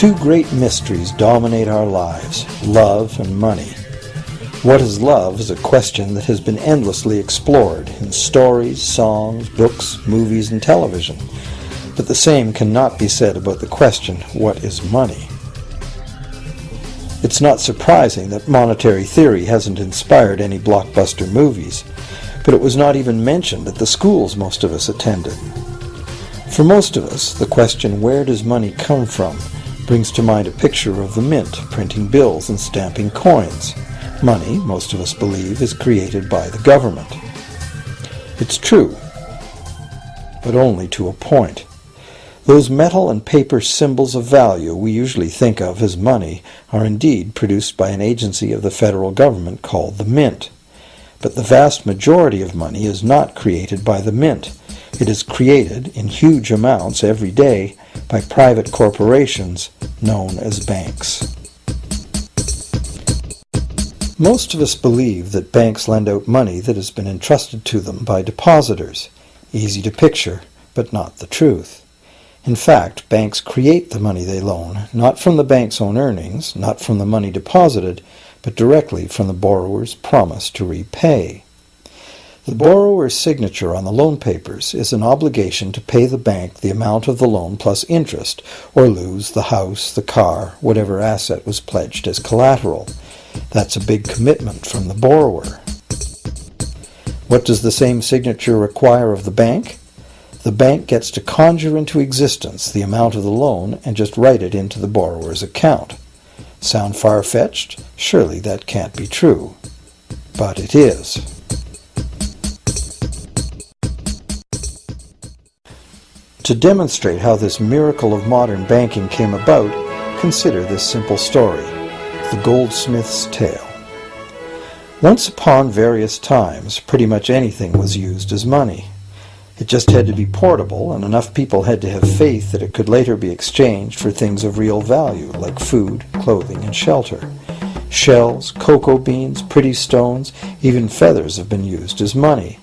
Two great mysteries dominate our lives, love and money. What is love is a question that has been endlessly explored in stories, songs, books, movies, and television. But the same cannot be said about the question, what is money? It's not surprising that monetary theory hasn't inspired any blockbuster movies, but it was not even mentioned at the schools most of us attended. For most of us, the question, where does money come from, brings to mind a picture of the mint printing bills and stamping coins. Money, most of us believe, is created by the government. It's true, but only to a point. Those metal and paper symbols of value we usually think of as money are indeed produced by an agency of the federal government called the Mint. But the vast majority of money is not created by the Mint. It is created in huge amounts every day by private corporations known as banks. Most of us believe that banks lend out money that has been entrusted to them by depositors. Easy to picture, but not the truth. In fact, banks create the money they loan, not from the bank's own earnings, not from the money deposited, but directly from the borrower's promise to repay. The borrower's signature on the loan papers is an obligation to pay the bank the amount of the loan plus interest, or lose the house, the car, whatever asset was pledged as collateral. That's a big commitment from the borrower. What does the same signature require of the bank? The bank gets to conjure into existence the amount of the loan and just write it into the borrower's account. Sound far-fetched? Surely that can't be true. But it is. To demonstrate how this miracle of modern banking came about, consider this simple story, the goldsmith's tale. Once upon various times, pretty much anything was used as money. It just had to be portable, and enough people had to have faith that it could later be exchanged for things of real value, like food, clothing, and shelter. Shells, cocoa beans, pretty stones, even feathers have been used as money.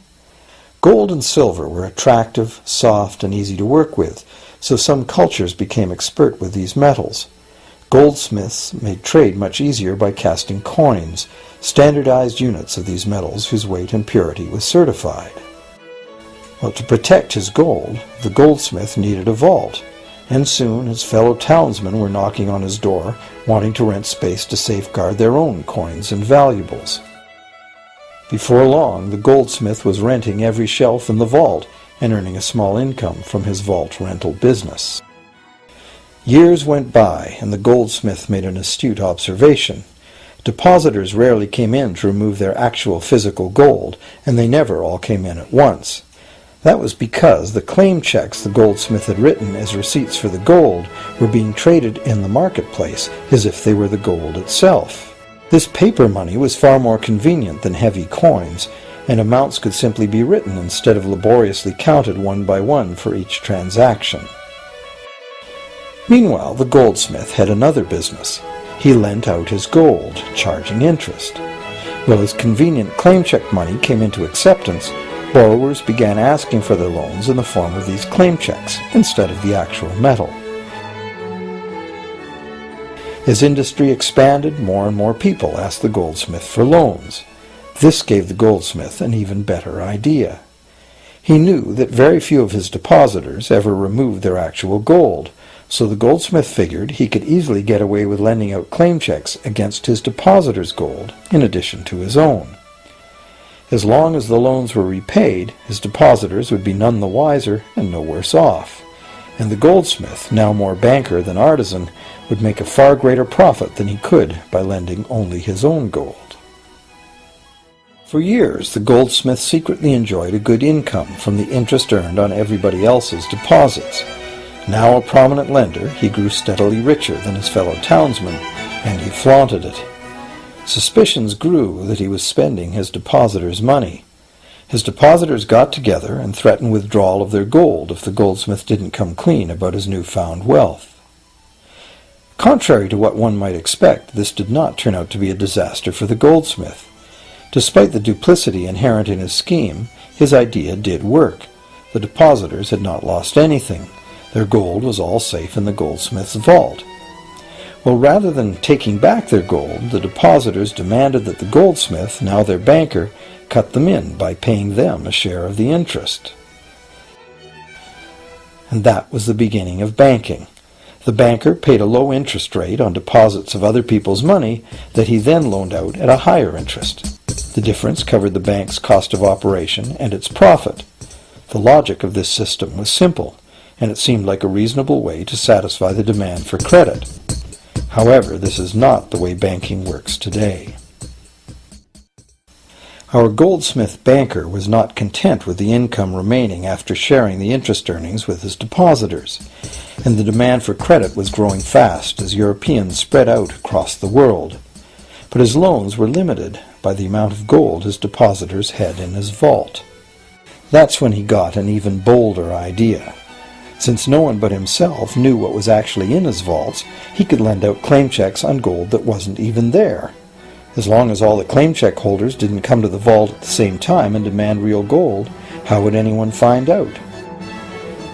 Gold and silver were attractive, soft, and easy to work with, so some cultures became expert with these metals. Goldsmiths made trade much easier by casting coins, standardized units of these metals whose weight and purity was certified. Well, to protect his gold, the goldsmith needed a vault, and soon his fellow townsmen were knocking on his door, wanting to rent space to safeguard their own coins and valuables. Before long, the goldsmith was renting every shelf in the vault and earning a small income from his vault rental business. Years went by, and the goldsmith made an astute observation. Depositors rarely came in to remove their actual physical gold, and they never all came in at once. That was because the claim checks the goldsmith had written as receipts for the gold were being traded in the marketplace as if they were the gold itself. This paper money was far more convenient than heavy coins, and amounts could simply be written instead of laboriously counted one by one for each transaction. Meanwhile, the goldsmith had another business. He lent out his gold, charging interest. Well, as convenient claim check money came into acceptance, borrowers began asking for their loans in the form of these claim checks instead of the actual metal. As industry expanded, more and more people asked the goldsmith for loans. This gave the goldsmith an even better idea. He knew that very few of his depositors ever removed their actual gold, so the goldsmith figured he could easily get away with lending out claim checks against his depositors' gold in addition to his own. As long as the loans were repaid, his depositors would be none the wiser and no worse off. And the goldsmith, now more banker than artisan, would make a far greater profit than he could by lending only his own gold. For years, the goldsmith secretly enjoyed a good income from the interest earned on everybody else's deposits. Now a prominent lender, he grew steadily richer than his fellow townsmen, and he flaunted it. Suspicions grew that he was spending his depositors' money. His depositors got together and threatened withdrawal of their gold if the goldsmith didn't come clean about his newfound wealth. Contrary to what one might expect, this did not turn out to be a disaster for the goldsmith. Despite the duplicity inherent in his scheme, his idea did work. The depositors had not lost anything. Their gold was all safe in the goldsmith's vault. Well, rather than taking back their gold, the depositors demanded that the goldsmith, now their banker, cut them in by paying them a share of the interest. And that was the beginning of banking. The banker paid a low interest rate on deposits of other people's money that he then loaned out at a higher interest. The difference covered the bank's cost of operation and its profit. The logic of this system was simple, and it seemed like a reasonable way to satisfy the demand for credit. However, this is not the way banking works today. Our goldsmith banker was not content with the income remaining after sharing the interest earnings with his depositors, and the demand for credit was growing fast as Europeans spread out across the world. But his loans were limited by the amount of gold his depositors had in his vault. That's when he got an even bolder idea. Since no one but himself knew what was actually in his vaults, he could lend out claim checks on gold that wasn't even there. As long as all the claim check holders didn't come to the vault at the same time and demand real gold, how would anyone find out?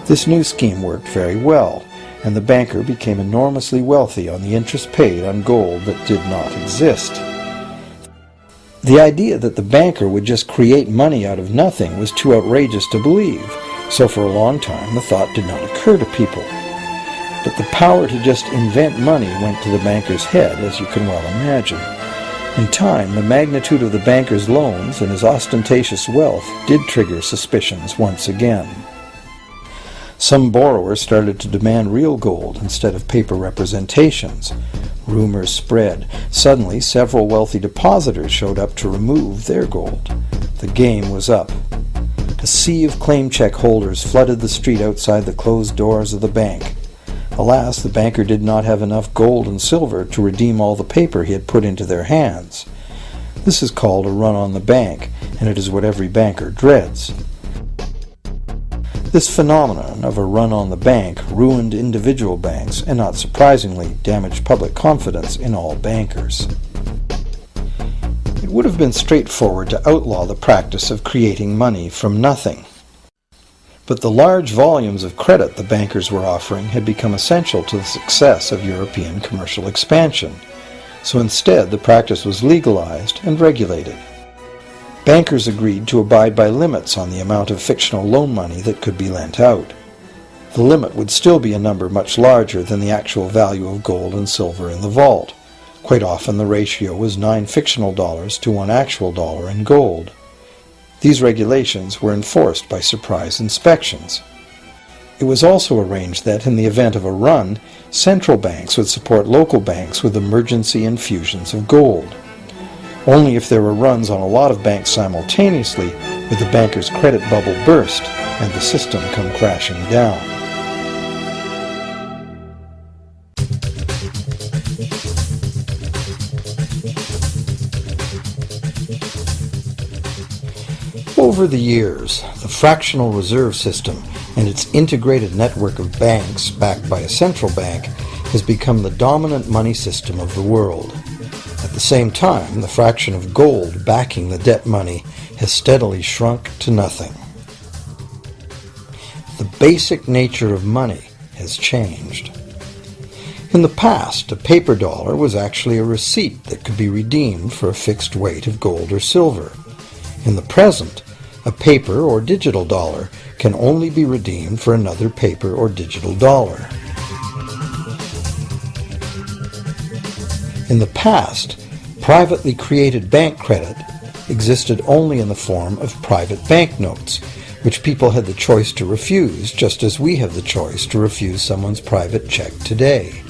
This new scheme worked very well, and the banker became enormously wealthy on the interest paid on gold that did not exist. The idea that the banker would just create money out of nothing was too outrageous to believe, so for a long time the thought did not occur to people. But the power to just invent money went to the banker's head, as you can well imagine. In time, the magnitude of the banker's loans and his ostentatious wealth did trigger suspicions once again. Some borrowers started to demand real gold instead of paper representations. Rumors spread. Suddenly, several wealthy depositors showed up to remove their gold. The game was up. A sea of claim check holders flooded the street outside the closed doors of the bank. Alas, the banker did not have enough gold and silver to redeem all the paper he had put into their hands. This is called a run on the bank, and it is what every banker dreads. This phenomenon of a run on the bank ruined individual banks and, not surprisingly, damaged public confidence in all bankers. It would have been straightforward to outlaw the practice of creating money from nothing. But the large volumes of credit the bankers were offering had become essential to the success of European commercial expansion, so instead the practice was legalized and regulated. Bankers agreed to abide by limits on the amount of fictional loan money that could be lent out. The limit would still be a number much larger than the actual value of gold and silver in the vault. Quite often the ratio was 9 fictional dollars to 1 actual dollar in gold. These regulations were enforced by surprise inspections. It was also arranged that, in the event of a run, central banks would support local banks with emergency infusions of gold. Only if there were runs on a lot of banks simultaneously would the banker's credit bubble burst and the system come crashing down. Over the years, the fractional reserve system and its integrated network of banks backed by a central bank has become the dominant money system of the world. At the same time, the fraction of gold backing the debt money has steadily shrunk to nothing. The basic nature of money has changed. In the past, a paper dollar was actually a receipt that could be redeemed for a fixed weight of gold or silver. In the present, a paper or digital dollar can only be redeemed for another paper or digital dollar. In the past, privately created bank credit existed only in the form of private banknotes, which people had the choice to refuse, just as we have the choice to refuse someone's private check today.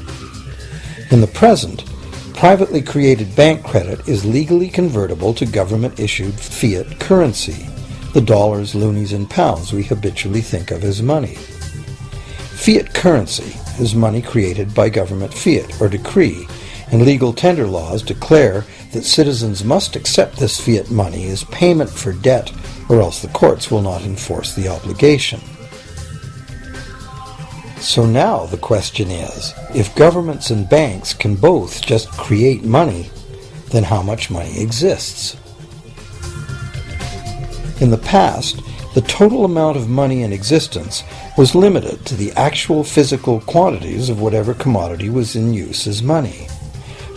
In the present, privately created bank credit is legally convertible to government-issued fiat currency, the dollars, loonies, and pounds we habitually think of as money. Fiat currency is money created by government fiat or decree, and legal tender laws declare that citizens must accept this fiat money as payment for debt, or else the courts will not enforce the obligation. So now the question is, if governments and banks can both just create money, then how much money exists? In the past, the total amount of money in existence was limited to the actual physical quantities of whatever commodity was in use as money.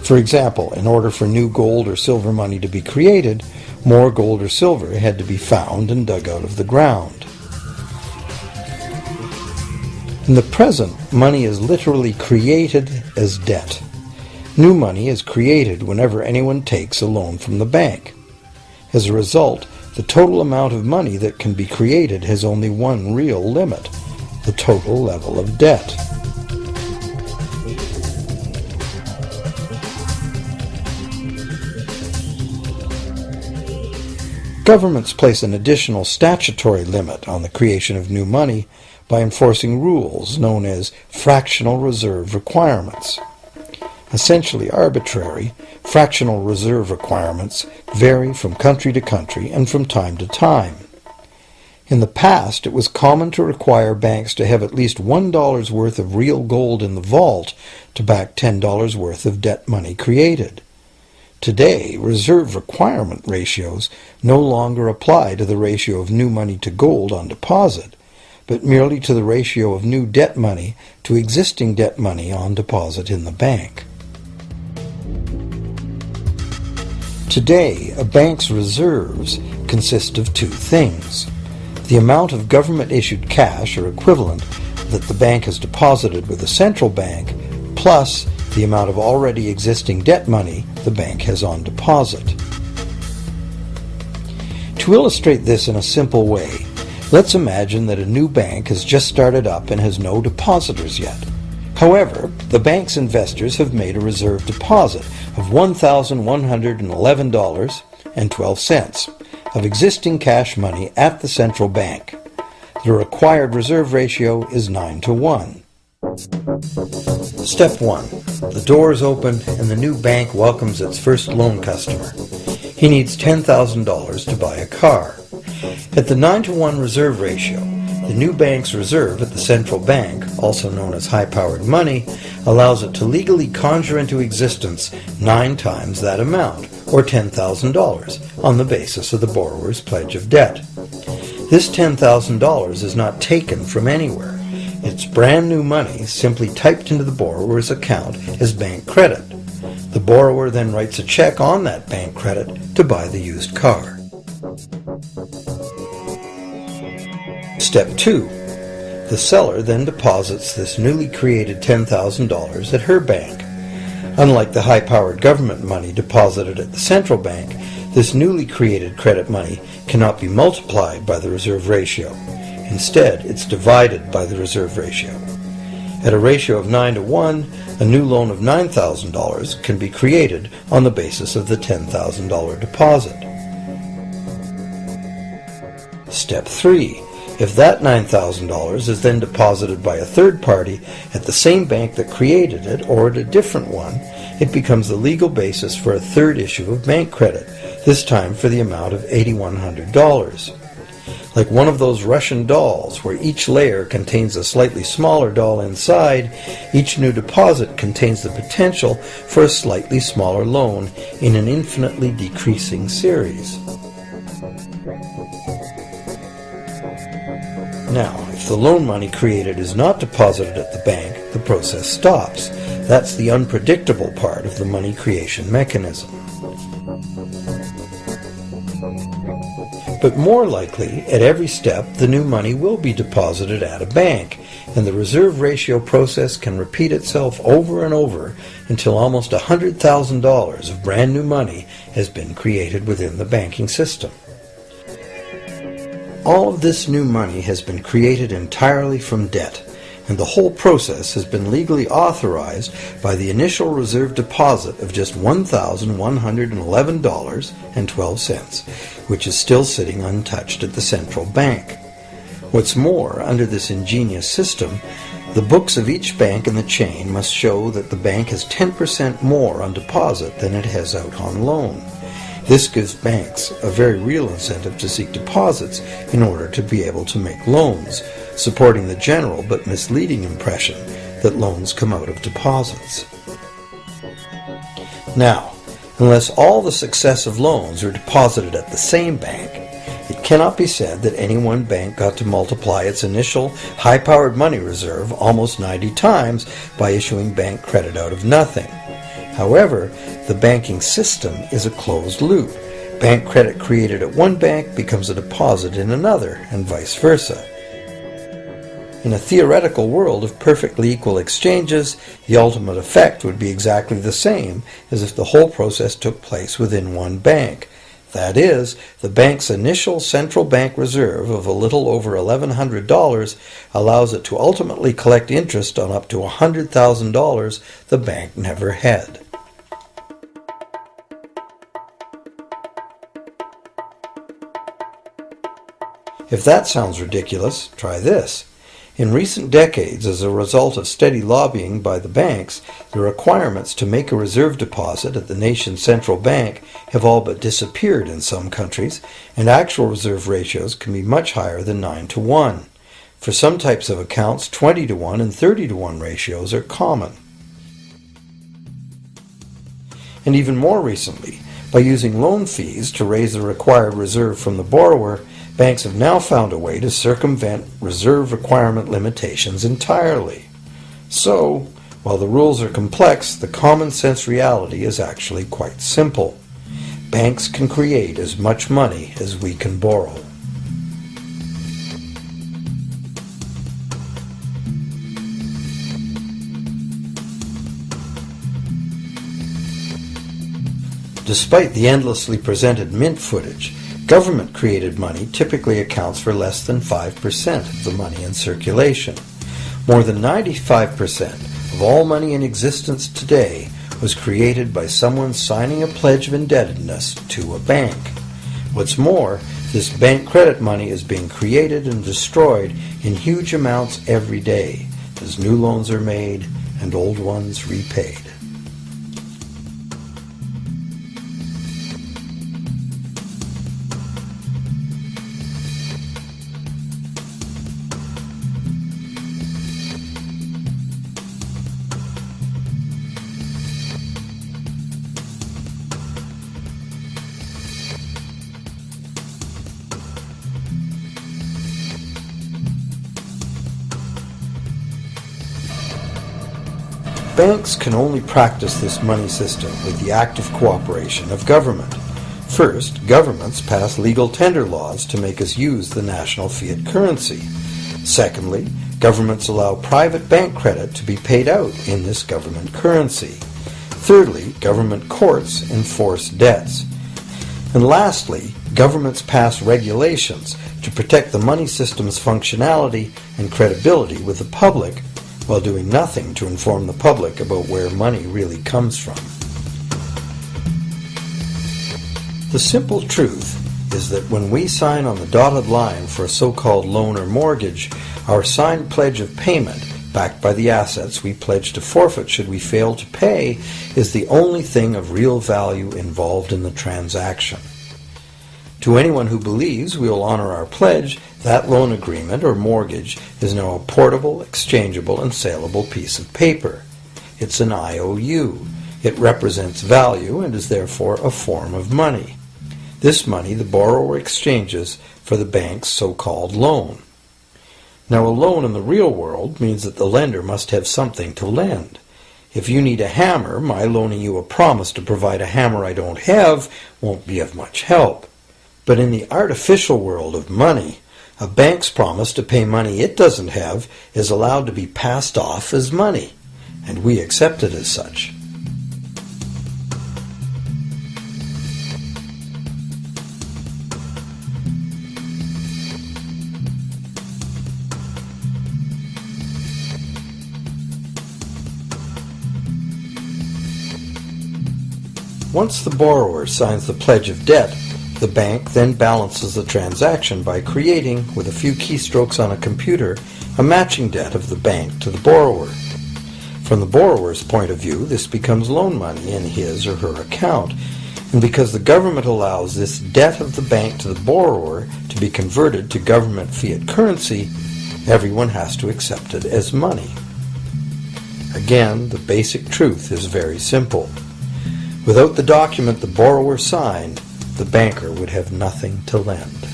For example, in order for new gold or silver money to be created, more gold or silver had to be found and dug out of the ground. In the present, money is literally created as debt. New money is created whenever anyone takes a loan from the bank. As a result, the total amount of money that can be created has only one real limit: the total level of debt. Governments place an additional statutory limit on the creation of new money by enforcing rules known as fractional reserve requirements. Essentially arbitrary, fractional reserve requirements vary from country to country and from time to time. In the past, it was common to require banks to have at least $1 worth of real gold in the vault to back $10 worth of debt money created. Today, reserve requirement ratios no longer apply to the ratio of new money to gold on deposit, but merely to the ratio of new debt money to existing debt money on deposit in the bank. Today, a bank's reserves consist of two things: the amount of government-issued cash or equivalent that the bank has deposited with the central bank, plus the amount of already existing debt money the bank has on deposit. To illustrate this in a simple way, let's imagine that a new bank has just started up and has no depositors yet. However, the bank's investors have made a reserve deposit of $1,111.12 of existing cash money at the central bank. The required reserve ratio is 9-to-1. Step 1. The door is open and the new bank welcomes its first loan customer. He needs $10,000 to buy a car. At the 9-to-1 reserve ratio, the new bank's reserve at the central bank, also known as high-powered money, allows it to legally conjure into existence 9 times that amount, or $10,000, on the basis of the borrower's pledge of debt. This $10,000 is not taken from anywhere. It's brand new money simply typed into the borrower's account as bank credit. The borrower then writes a check on that bank credit to buy the used car. Step 2. The seller then deposits this newly created $10,000 at her bank. Unlike the high-powered government money deposited at the central bank, this newly created credit money cannot be multiplied by the reserve ratio. Instead, it's divided by the reserve ratio. At a ratio of 9-to-1, a new loan of $9,000 can be created on the basis of the $10,000 deposit. Step 3. If that $9,000 is then deposited by a third party at the same bank that created it or at a different one, it becomes the legal basis for a third issue of bank credit, this time for the amount of $8,100. Like one of those Russian dolls where each layer contains a slightly smaller doll inside, each new deposit contains the potential for a slightly smaller loan in an infinitely decreasing series. Now, if the loan money created is not deposited at the bank, the process stops. That's the unpredictable part of the money creation mechanism. But more likely, at every step, the new money will be deposited at a bank, and the reserve ratio process can repeat itself over and over until almost $100,000 of brand new money has been created within the banking system. All of this new money has been created entirely from debt, and the whole process has been legally authorized by the initial reserve deposit of just $1,111.12, which is still sitting untouched at the central bank. What's more, under this ingenious system, the books of each bank in the chain must show that the bank has 10% more on deposit than it has out on loan. This gives banks a very real incentive to seek deposits in order to be able to make loans, supporting the general but misleading impression that loans come out of deposits. Now, unless all the successive loans are deposited at the same bank, it cannot be said that any one bank got to multiply its initial high-powered money reserve almost 90 times by issuing bank credit out of nothing. However, the banking system is a closed loop. Bank credit created at one bank becomes a deposit in another, and vice versa. In a theoretical world of perfectly equal exchanges, the ultimate effect would be exactly the same as if the whole process took place within one bank. That is, the bank's initial central bank reserve of a little over $1,100 allows it to ultimately collect interest on up to $100,000 the bank never had. If that sounds ridiculous, try this. In recent decades, as a result of steady lobbying by the banks, the requirements to make a reserve deposit at the nation's central bank have all but disappeared in some countries, and actual reserve ratios can be much higher than 9-to-1. For some types of accounts, 20-to-1 and 30-to-1 ratios are common. And even more recently, by using loan fees to raise the required reserve from the borrower, banks have now found a way to circumvent reserve requirement limitations entirely. So, while the rules are complex, the common sense reality is actually quite simple. Banks can create as much money as we can borrow. Despite the endlessly presented mint footage, government-created money typically accounts for less than 5% of the money in circulation. More than 95% of all money in existence today was created by someone signing a pledge of indebtedness to a bank. What's more, this bank credit money is being created and destroyed in huge amounts every day, as new loans are made and old ones repaid. Banks can only practice this money system with the active cooperation of government. First, governments pass legal tender laws to make us use the national fiat currency. Secondly, governments allow private bank credit to be paid out in this government currency. Thirdly, government courts enforce debts. And lastly, governments pass regulations to protect the money system's functionality and credibility with the public, while doing nothing to inform the public about where money really comes from. The simple truth is that when we sign on the dotted line for a so-called loan or mortgage, our signed pledge of payment, backed by the assets we pledge to forfeit should we fail to pay, is the only thing of real value involved in the transaction. To anyone who believes we will honor our pledge, that loan agreement or mortgage is now a portable, exchangeable, and saleable piece of paper. It's an IOU. It represents value and is therefore a form of money. This money the borrower exchanges for the bank's so-called loan. Now, a loan in the real world means that the lender must have something to lend. If you need a hammer, my loaning you a promise to provide a hammer I don't have won't be of much help. But in the artificial world of money, a bank's promise to pay money it doesn't have is allowed to be passed off as money, and we accept it as such. Once the borrower signs the pledge of debt, the bank then balances the transaction by creating, with a few keystrokes on a computer, a matching debt of the bank to the borrower. From the borrower's point of view, this becomes loan money in his or her account, and because the government allows this debt of the bank to the borrower to be converted to government fiat currency, everyone has to accept it as money. Again, the basic truth is very simple. Without the document the borrower signed, the banker would have nothing to lend.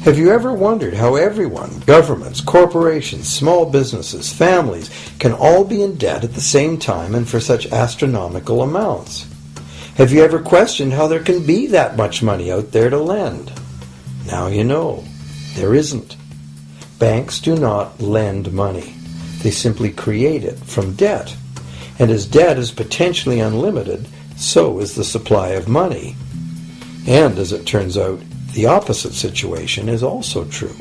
Have you ever wondered how everyone, governments, corporations, small businesses, families, can all be in debt at the same time and for such astronomical amounts? Have you ever questioned how there can be that much money out there to lend? Now you know. There isn't. Banks do not lend money. They simply create it from debt. And as debt is potentially unlimited, so is the supply of money. And as it turns out, the opposite situation is also true.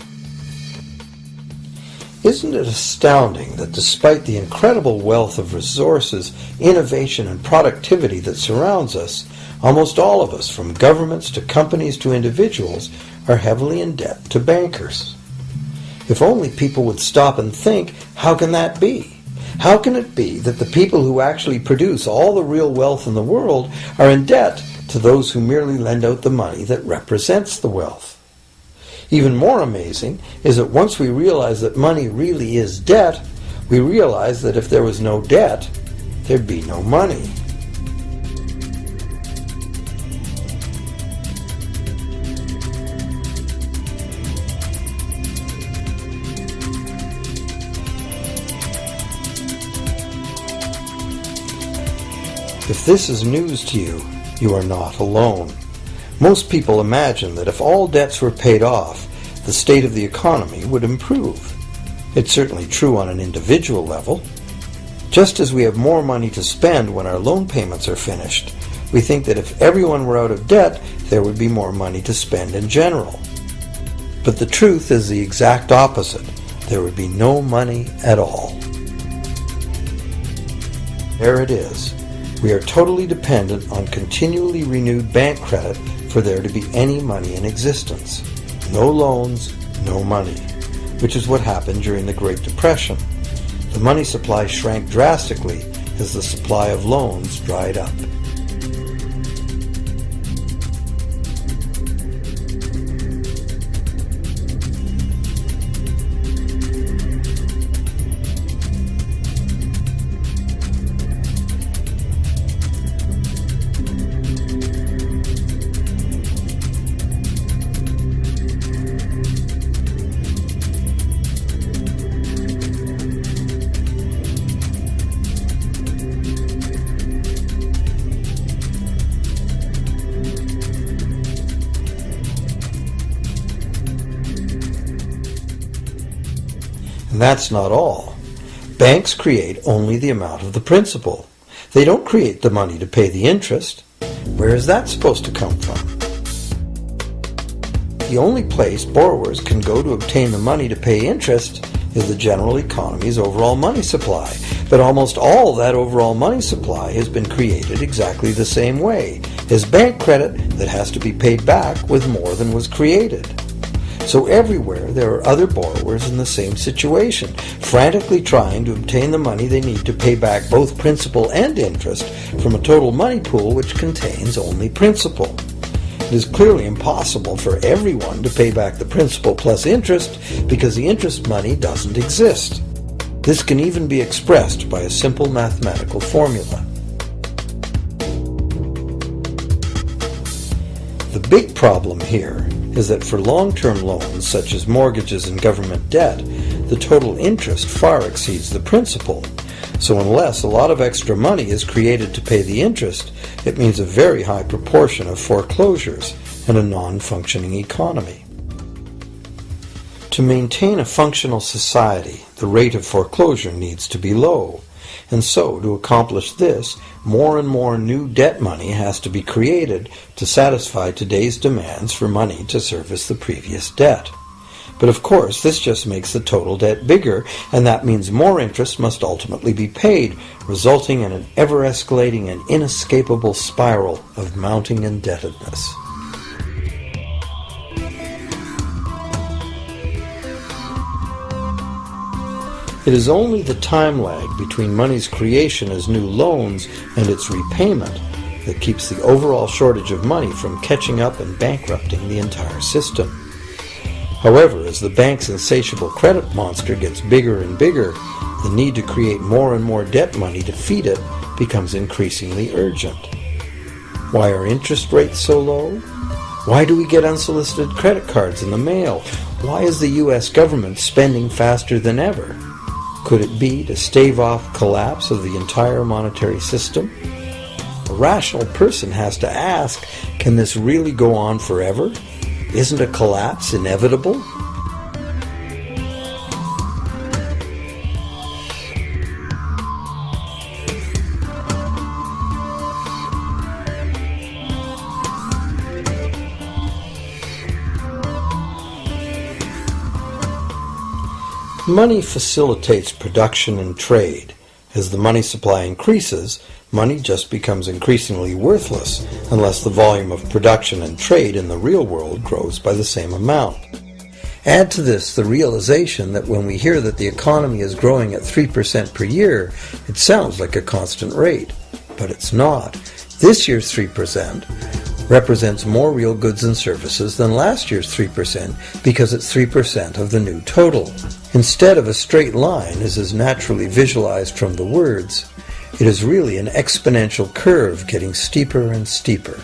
Isn't it astounding that despite the incredible wealth of resources, innovation, and productivity that surrounds us, almost all of us, from governments to companies to individuals, are heavily in debt to bankers? If only people would stop and think, how can that be? How can it be that the people who actually produce all the real wealth in the world are in debt to those who merely lend out the money that represents the wealth? Even more amazing is that once we realize that money really is debt, we realize that if there was no debt, there'd be no money. If this is news to you, you are not alone. Most people imagine that if all debts were paid off, the state of the economy would improve. It's certainly true on an individual level. Just as we have more money to spend when our loan payments are finished, we think that if everyone were out of debt, there would be more money to spend in general. But the truth is the exact opposite. There would be no money at all. There it is. We are totally dependent on continually renewed bank credit for there to be any money in existence. No loans, no money, which is what happened during the Great Depression. The money supply shrank drastically as the supply of loans dried up. And that's not all. Banks create only the amount of the principal. They don't create the money to pay the interest. Where is that supposed to come from? The only place borrowers can go to obtain the money to pay interest is the general economy's overall money supply. But almost all that overall money supply has been created exactly the same way, as bank credit that has to be paid back with more than was created. So everywhere there are other borrowers in the same situation, frantically trying to obtain the money they need to pay back both principal and interest from a total money pool which contains only principal. It is clearly impossible for everyone to pay back the principal plus interest because the interest money doesn't exist. This can even be expressed by a simple mathematical formula. The big problem here is that for long-term loans, such as mortgages and government debt, the total interest far exceeds the principal. So unless a lot of extra money is created to pay the interest, it means a very high proportion of foreclosures and a non-functioning economy. To maintain a functional society, the rate of foreclosure needs to be low. And so, to accomplish this, more and more new debt money has to be created to satisfy today's demands for money to service the previous debt. But of course, this just makes the total debt bigger, and that means more interest must ultimately be paid, resulting in an ever-escalating and inescapable spiral of mounting indebtedness. It is only the time lag between money's creation as new loans and its repayment that keeps the overall shortage of money from catching up and bankrupting the entire system. However, as the bank's insatiable credit monster gets bigger and bigger, the need to create more and more debt money to feed it becomes increasingly urgent. Why are interest rates so low? Why do we get unsolicited credit cards in the mail? Why is the U.S. government spending faster than ever? Could it be to stave off collapse of the entire monetary system? A rational person has to ask, can this really go on forever? Isn't a collapse inevitable? Money facilitates production and trade. As the money supply increases, money just becomes increasingly worthless unless the volume of production and trade in the real world grows by the same amount. Add to this the realization that when we hear that the economy is growing at 3% per year, it sounds like a constant rate, but it's not. This year's 3% represents more real goods and services than last year's 3% because it's 3% of the new total. Instead of a straight line as is naturally visualized from the words, it is really an exponential curve getting steeper and steeper.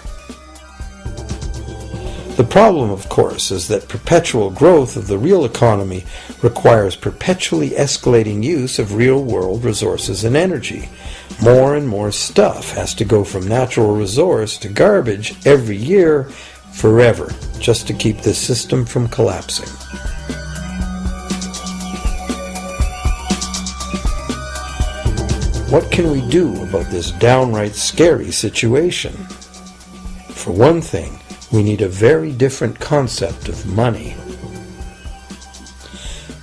The problem, of course, is that perpetual growth of the real economy requires perpetually escalating use of real-world resources and energy. More and more stuff has to go from natural resource to garbage every year, forever, just to keep this system from collapsing. What can we do about this downright scary situation? For one thing, we need a very different concept of money.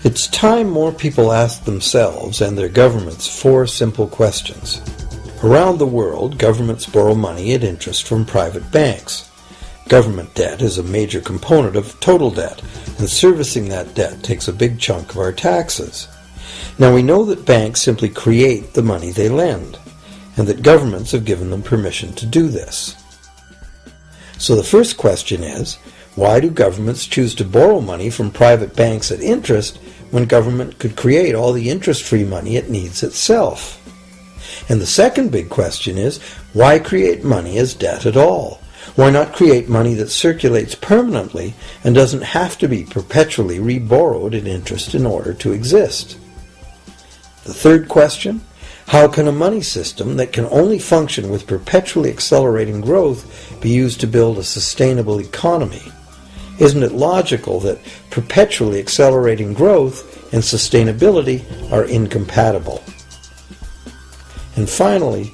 It's time more people ask themselves and their governments 4 simple questions. Around the world, governments borrow money at interest from private banks. Government debt is a major component of total debt, and servicing that debt takes a big chunk of our taxes. Now we know that banks simply create the money they lend, and that governments have given them permission to do this. So the first question is, why do governments choose to borrow money from private banks at interest when government could create all the interest-free money it needs itself? And the second big question is, why create money as debt at all? Why not create money that circulates permanently and doesn't have to be perpetually re-borrowed at interest in order to exist? The third question, how can a money system that can only function with perpetually accelerating growth be used to build a sustainable economy? Isn't it logical that perpetually accelerating growth and sustainability are incompatible? And finally,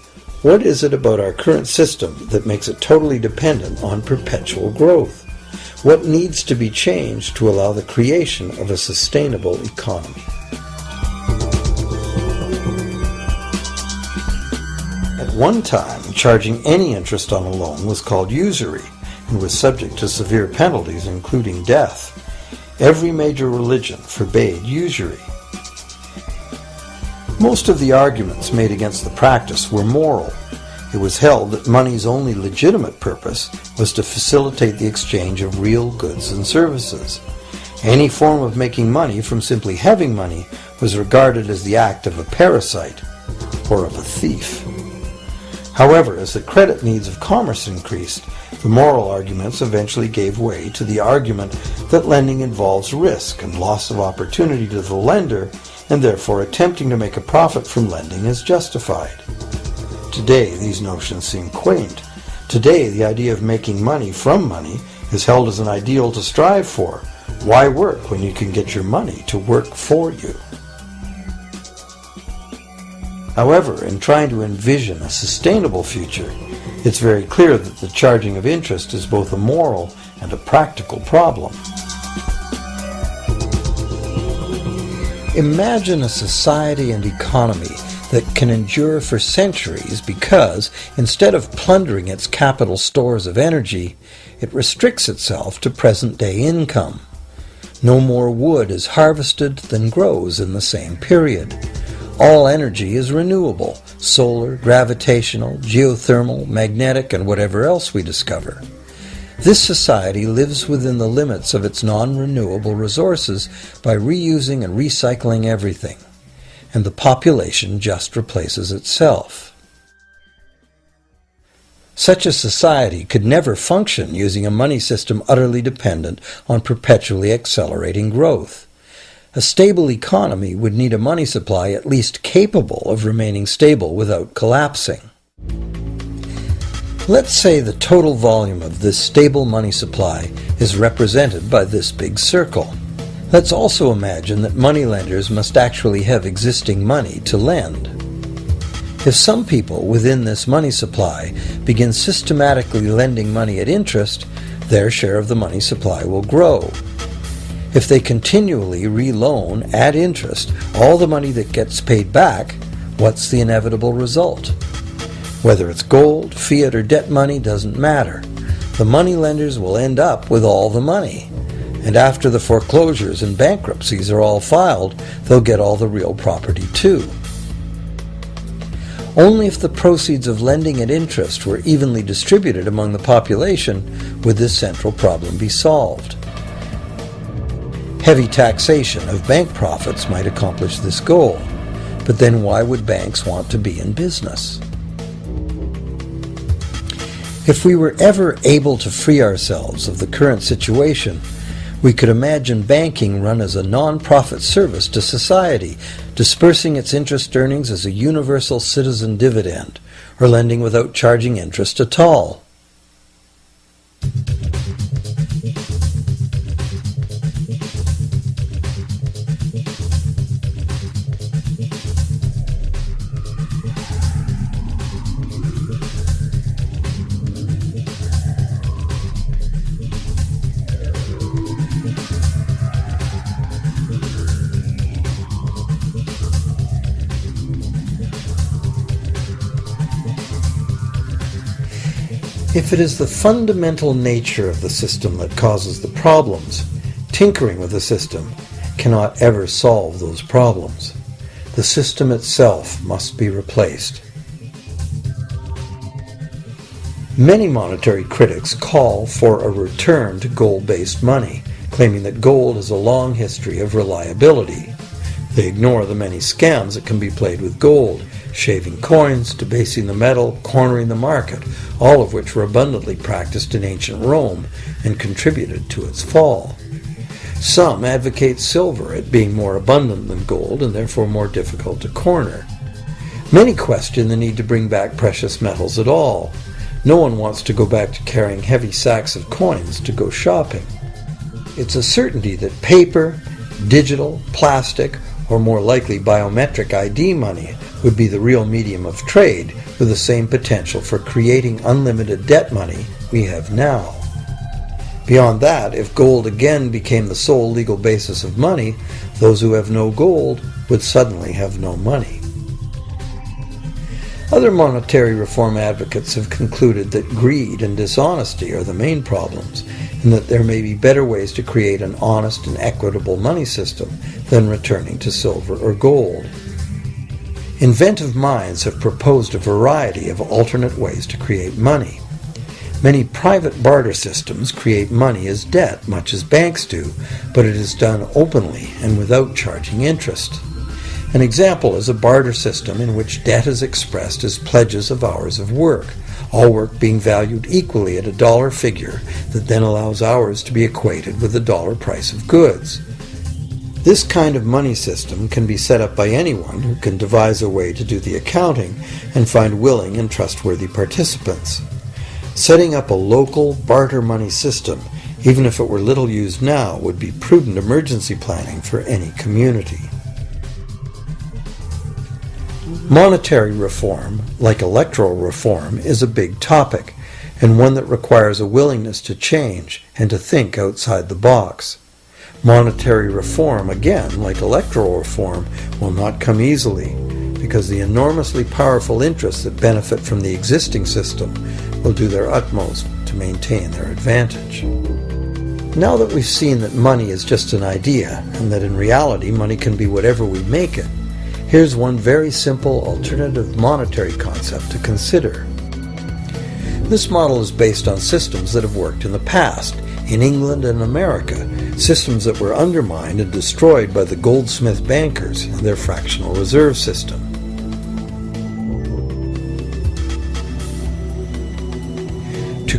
what is it about our current system that makes it totally dependent on perpetual growth? What needs to be changed to allow the creation of a sustainable economy? At one time, charging any interest on a loan was called usury and was subject to severe penalties, including death. Every major religion forbade usury. Most of the arguments made against the practice were moral. It was held that money's only legitimate purpose was to facilitate the exchange of real goods and services. Any form of making money from simply having money was regarded as the act of a parasite or of a thief. However, as the credit needs of commerce increased, the moral arguments eventually gave way to the argument that lending involves risk and loss of opportunity to the lender, and therefore attempting to make a profit from lending is justified. Today, these notions seem quaint. Today, the idea of making money from money is held as an ideal to strive for. Why work when you can get your money to work for you? However, in trying to envision a sustainable future, it's very clear that the charging of interest is both a moral and a practical problem. Imagine a society and economy that can endure for centuries because, instead of plundering its capital stores of energy, it restricts itself to present-day income. No more wood is harvested than grows in the same period. All energy is renewable, solar, gravitational, geothermal, magnetic, and whatever else we discover. This society lives within the limits of its non-renewable resources by reusing and recycling everything, and the population just replaces itself. Such a society could never function using a money system utterly dependent on perpetually accelerating growth. A stable economy would need a money supply at least capable of remaining stable without collapsing. Let's say the total volume of this stable money supply is represented by this big circle. Let's also imagine that moneylenders must actually have existing money to lend. If some people within this money supply begin systematically lending money at interest, their share of the money supply will grow. If they continually re-loan at interest all the money that gets paid back, what's the inevitable result? Whether it's gold, fiat, or debt money doesn't matter. The moneylenders will end up with all the money. And after the foreclosures and bankruptcies are all filed, they'll get all the real property too. Only if the proceeds of lending at interest were evenly distributed among the population would this central problem be solved. Heavy taxation of bank profits might accomplish this goal, but then why would banks want to be in business? If we were ever able to free ourselves of the current situation, we could imagine banking run as a non-profit service to society, dispersing its interest earnings as a universal citizen dividend, or lending without charging interest at all. If it is the fundamental nature of the system that causes the problems, tinkering with the system cannot ever solve those problems. The system itself must be replaced. Many monetary critics call for a return to gold-based money, claiming that gold has a long history of reliability. They ignore the many scams that can be played with gold, shaving coins, debasing the metal, cornering the market, all of which were abundantly practiced in ancient Rome and contributed to its fall. Some advocate silver, it being more abundant than gold and therefore more difficult to corner. Many question the need to bring back precious metals at all. No one wants to go back to carrying heavy sacks of coins to go shopping. It's a certainty that paper, digital, plastic, or more likely biometric ID money would be the real medium of trade with the same potential for creating unlimited debt money we have now. Beyond that, if gold again became the sole legal basis of money, those who have no gold would suddenly have no money. Other monetary reform advocates have concluded that greed and dishonesty are the main problems, and that there may be better ways to create an honest and equitable money system than returning to silver or gold. Inventive minds have proposed a variety of alternate ways to create money. Many private barter systems create money as debt, much as banks do, but it is done openly and without charging interest. An example is a barter system in which debt is expressed as pledges of hours of work, all work being valued equally at a dollar figure that then allows hours to be equated with the dollar price of goods. This kind of money system can be set up by anyone who can devise a way to do the accounting and find willing and trustworthy participants. Setting up a local barter money system, even if it were little used now, would be prudent emergency planning for any community. Monetary reform, like electoral reform, is a big topic, and one that requires a willingness to change and to think outside the box. Monetary reform, again, like electoral reform, will not come easily, because the enormously powerful interests that benefit from the existing system will do their utmost to maintain their advantage. Now that we've seen that money is just an idea, and that in reality money can be whatever we make it, here's one very simple alternative monetary concept to consider. This model is based on systems that have worked in the past, in England and America, systems that were undermined and destroyed by the goldsmith bankers and their fractional reserve system.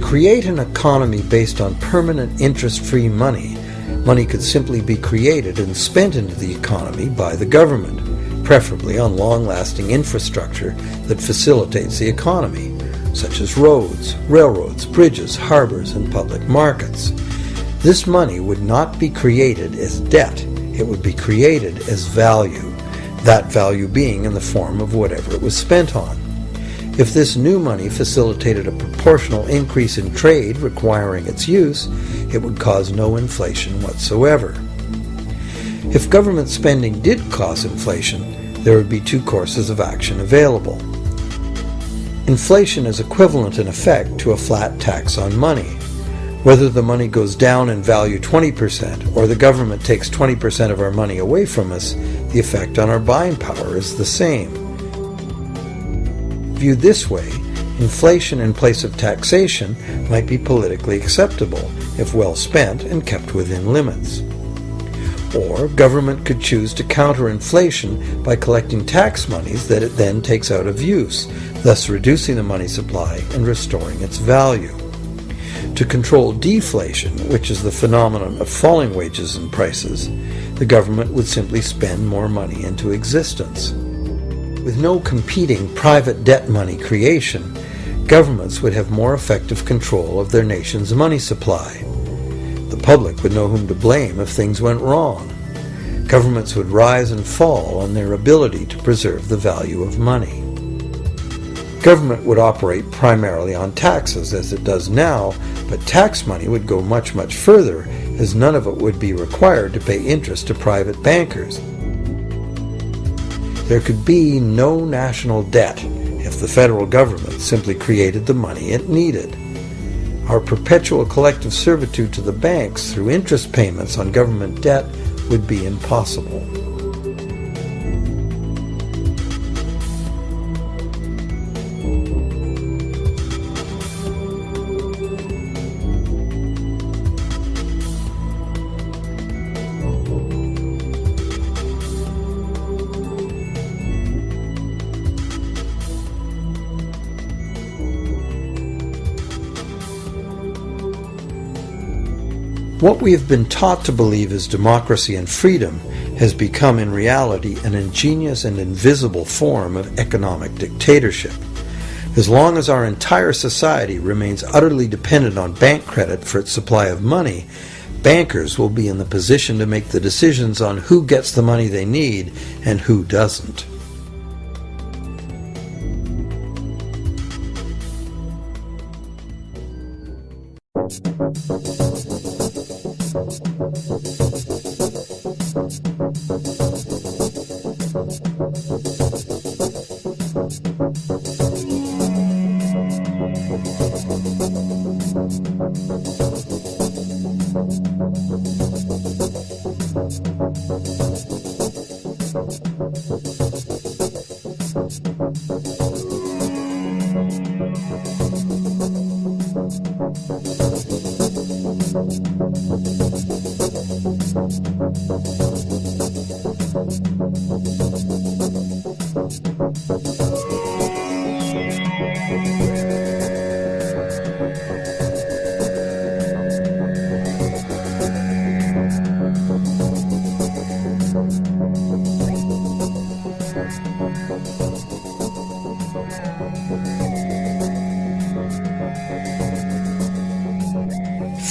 create an economy based on permanent interest-free money, money could simply be created and spent into the economy by the government, preferably on long-lasting infrastructure that facilitates the economy, such as roads, railroads, bridges, harbors, and public markets. This money would not be created as debt. It would be created as value, that value being in the form of whatever it was spent on. If this new money facilitated a proportional increase in trade requiring its use, it would cause no inflation whatsoever. If government spending did cause inflation, there would be two courses of action available. Inflation is equivalent in effect to a flat tax on money. Whether the money goes down in value 20% or the government takes 20% of our money away from us, the effect on our buying power is the same. Viewed this way, inflation in place of taxation might be politically acceptable if well spent and kept within limits. Or government could choose to counter inflation by collecting tax monies that it then takes out of use, thus reducing the money supply and restoring its value. To control deflation, which is the phenomenon of falling wages and prices, the government would simply spend more money into existence. With no competing private debt money creation, governments would have more effective control of their nation's money supply. The public would know whom to blame if things went wrong. Governments would rise and fall on their ability to preserve the value of money. Government would operate primarily on taxes, as it does now, but tax money would go much, much further, as none of it would be required to pay interest to private bankers. There could be no national debt if the federal government simply created the money it needed. Our perpetual collective servitude to the banks through interest payments on government debt would be impossible. What we have been taught to believe is democracy and freedom has become in reality an ingenious and invisible form of economic dictatorship. As long as our entire society remains utterly dependent on bank credit for its supply of money, bankers will be in the position to make the decisions on who gets the money they need and who doesn't.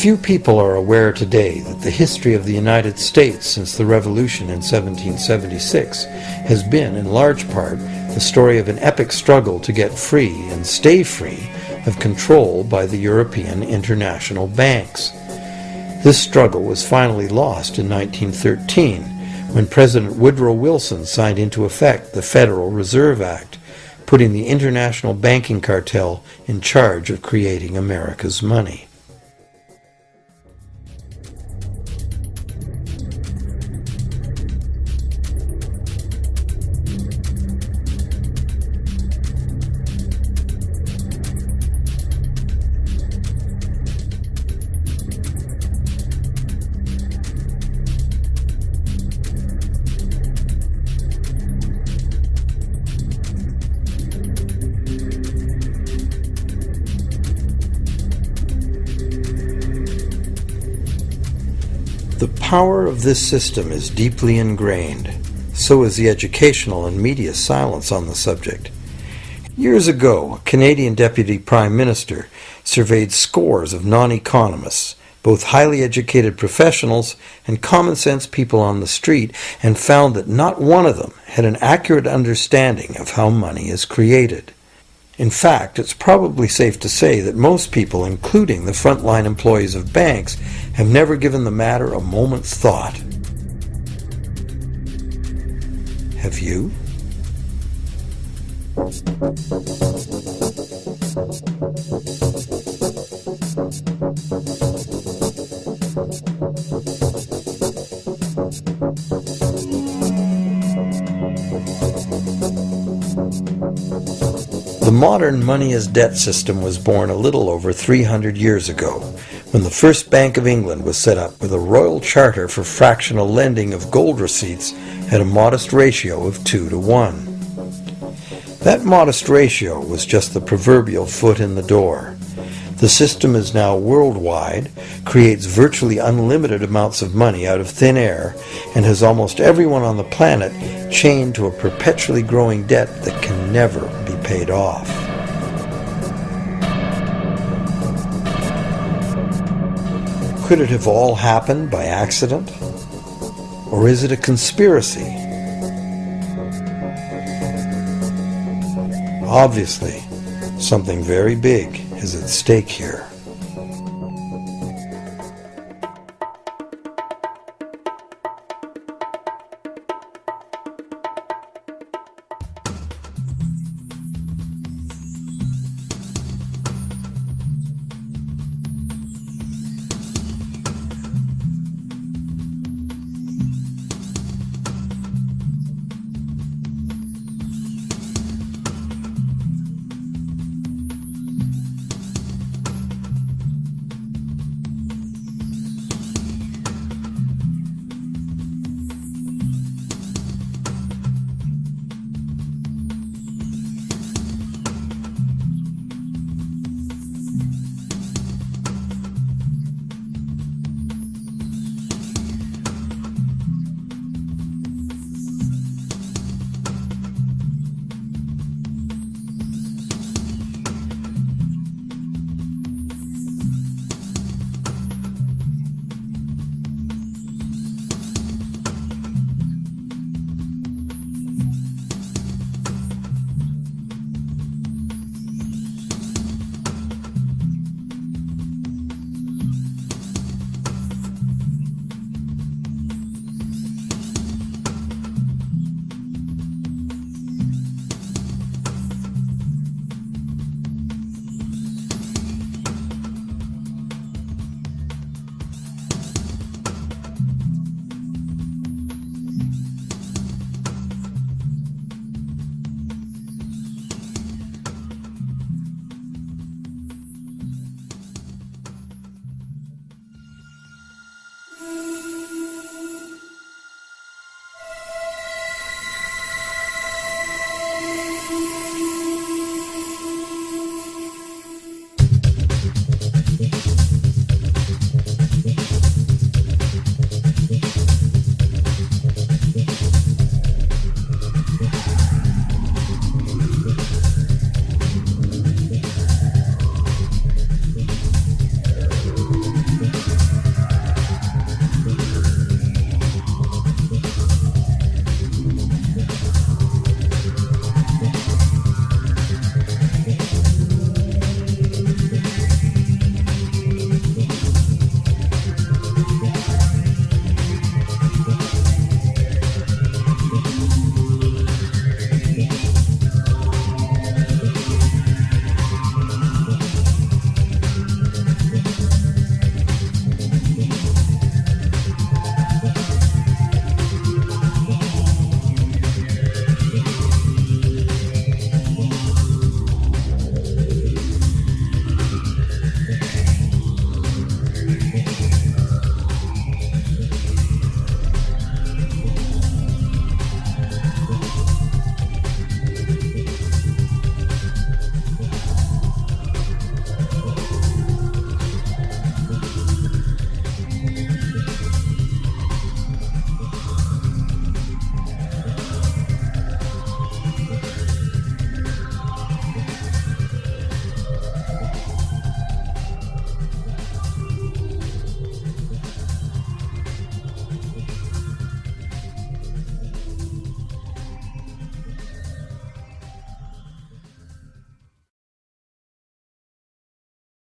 Few people are aware today that the history of the United States since the Revolution in 1776 has been, in large part, the story of an epic struggle to get free and stay free of control by the European international banks. This struggle was finally lost in 1913 when President Woodrow Wilson signed into effect the Federal Reserve Act, putting the international banking cartel in charge of creating America's money. power of this system is deeply ingrained. So is the educational and media silence on the subject. Years ago, a Canadian Deputy Prime Minister surveyed scores of non-economists, both highly educated professionals and common-sense people on the street, and found that not one of them had an accurate understanding of how money is created. In fact, it's probably safe to say that most people, including the frontline employees of banks, have never given the matter a moment's thought. Have you? The modern money as debt system was born a little over 300 years ago, when the first Bank of England was set up with a royal charter for fractional lending of gold receipts at a modest ratio of 2 to 1. That modest ratio was just the proverbial foot in the door. The system is now worldwide, creates virtually unlimited amounts of money out of thin air, and has almost everyone on the planet chained to a perpetually growing debt that can never be paid off. Could it have all happened by accident? Or is it a conspiracy? Obviously, something very big is at stake here.